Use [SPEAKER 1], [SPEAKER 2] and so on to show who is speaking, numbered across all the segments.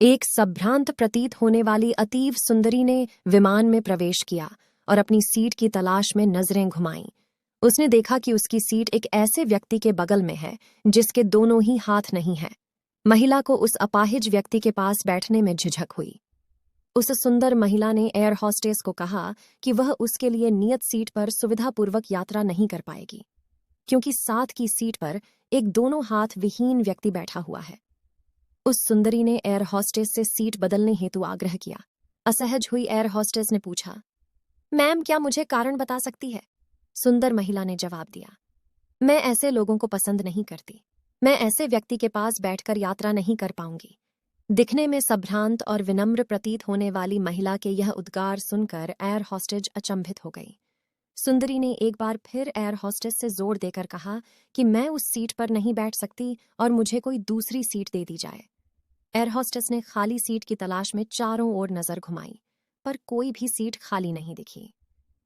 [SPEAKER 1] एक संभ्रांत प्रतीत होने वाली अतीव सुंदरी ने विमान में प्रवेश किया और अपनी सीट की तलाश में नजरें घुमाईं। उसने देखा कि उसकी सीट एक ऐसे व्यक्ति के बगल में है जिसके दोनों ही हाथ नहीं हैं। महिला को उस अपाहिज व्यक्ति के पास बैठने में झिझक हुई। उस सुंदर महिला ने एयर हॉस्टेस को कहा कि वह उसके लिए नियत सीट पर सुविधापूर्वक यात्रा नहीं कर पाएगी, क्योंकि साथ की सीट पर एक दोनों हाथ विहीन व्यक्ति बैठा हुआ है। उस सुंदरी ने एयर हॉस्टेस से सीट बदलने हेतु आग्रह किया। असहज हुई एयर हॉस्टेस ने पूछा, मैम, क्या मुझे कारण बता सकती है? सुंदर महिला ने जवाब दिया, मैं ऐसे लोगों को पसंद नहीं करती। मैं ऐसे व्यक्ति के पास बैठकर यात्रा नहीं कर पाऊंगी। दिखने में संभ्रांत और विनम्र प्रतीत होने वाली महिला के यह उद्गार सुनकर एयर हॉस्टेज अचंभित हो गई। सुंदरी ने एक बार फिर एयर हॉस्टेस से जोर देकर कहा कि मैं उस सीट पर नहीं बैठ सकती और मुझे कोई दूसरी सीट दे दी जाए। एयर हॉस्टेस ने खाली सीट की तलाश में चारों ओर नजर घुमाई, पर कोई भी सीट खाली नहीं दिखी।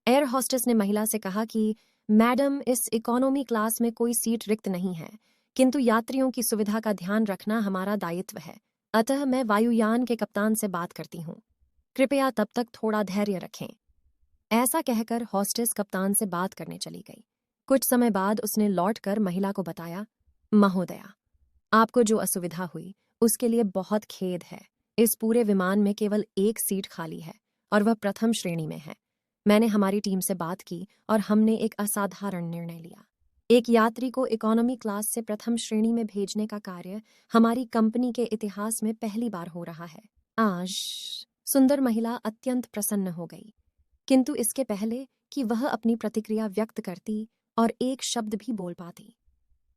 [SPEAKER 1] एयर हॉस्टेस ने महिला से कहा कि मैडम, इस इकोनॉमी क्लास में कोई सीट रिक्त नहीं है, किंतु यात्रियों की सुविधा का ध्यान रखना हमारा दायित्व है। अतः मैं वायुयान के कप्तान से बात करती हूँ। कृपया तब तक थोड़ा धैर्य रखें। ऐसा कहकर हॉस्टेस कप्तान से बात करने चली गई। कुछ समय बाद उसने लौटकर महिला को बताया, महोदया, आपको जो असुविधा हुई उसके लिए बहुत खेद है। इस पूरे विमान में केवल एक सीट खाली है और वह प्रथम श्रेणी में है। मैंने हमारी टीम से बात की और हमने एक असाधारण निर्णय लिया। एक यात्री को इकोनॉमी क्लास से प्रथम श्रेणी में भेजने का कार्य हमारी कंपनी के इतिहास में पहली बार हो रहा है। आज सुंदर महिला अत्यंत प्रसन्न हो गई, किंतु इसके पहले कि वह अपनी प्रतिक्रिया व्यक्त करती और एक शब्द भी बोल पाती,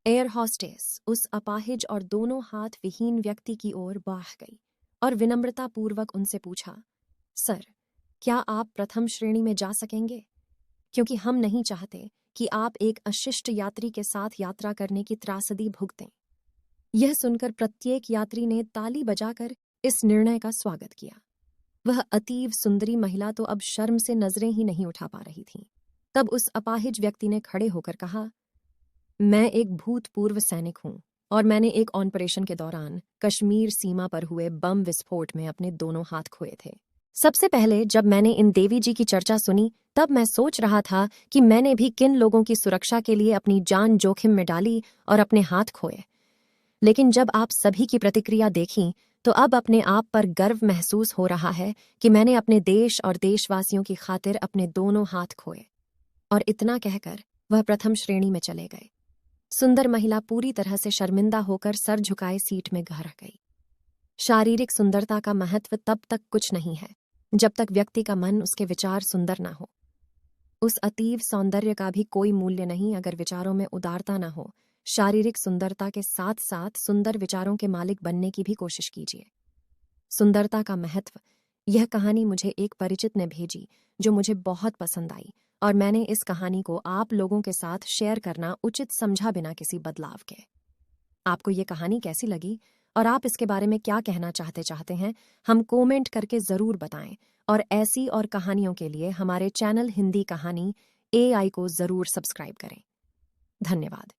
[SPEAKER 1] एयर हॉस्टेस उस अपाहिज और दोनों हाथ विहीन व्यक्ति की ओर बढ़ गई और विनम्रतापूर्वक उनसे पूछा, सर, क्या आप प्रथम श्रेणी में जा सकेंगे? क्योंकि हम नहीं चाहते कि आप एक अशिष्ट यात्री के साथ यात्रा करने की त्रासदी भुगतें। यह सुनकर प्रत्येक यात्री ने ताली बजाकर इस निर्णय का स्वागत किया। वह अतीव सुंदरी महिला तो अब शर्म से नजरें ही नहीं उठा पा रही थी। तब उस अपाहिज व्यक्ति ने खड़े होकर कहा, मैं एक भूतपूर्व सैनिक हूं और मैंने एक ऑपरेशन के दौरान कश्मीर सीमा पर हुए बम विस्फोट में अपने दोनों हाथ खोए थे। सबसे पहले जब मैंने इन देवी जी की चर्चा सुनी, तब मैं सोच रहा था कि मैंने भी किन लोगों की सुरक्षा के लिए अपनी जान जोखिम में डाली और अपने हाथ खोए। लेकिन जब आप सभी की प्रतिक्रिया देखी, तो अब अपने आप पर गर्व महसूस हो रहा है कि मैंने अपने देश और देशवासियों की खातिर अपने दोनों हाथ खोए। और इतना कहकर वह प्रथम श्रेणी में चले गए। सुंदर महिला पूरी तरह से शर्मिंदा होकर सर झुकाए सीट में घर गई। शारीरिक सुंदरता का महत्व तब तक कुछ नहीं है जब तक व्यक्ति का मन, उसके विचार सुंदर न हो। उस अतीव सौंदर्य का भी कोई मूल्य नहीं अगर विचारों में उदारता न हो। शारीरिक सुंदरता के साथ साथ सुंदर विचारों के मालिक बनने की भी कोशिश कीजिए। सुंदरता का महत्व, यह कहानी मुझे एक परिचित ने भेजी जो मुझे बहुत पसंद आई और मैंने इस कहानी को आप लोगों के साथ शेयर करना उचित समझा बिना किसी बदलाव के। आपको ये कहानी कैसी लगी और आप इसके बारे में क्या कहना चाहते हैं, हम कमेंट करके ज़रूर बताएं। और ऐसी और कहानियों के लिए हमारे चैनल हिंदी कहानी AI को ज़रूर सब्सक्राइब करें। धन्यवाद।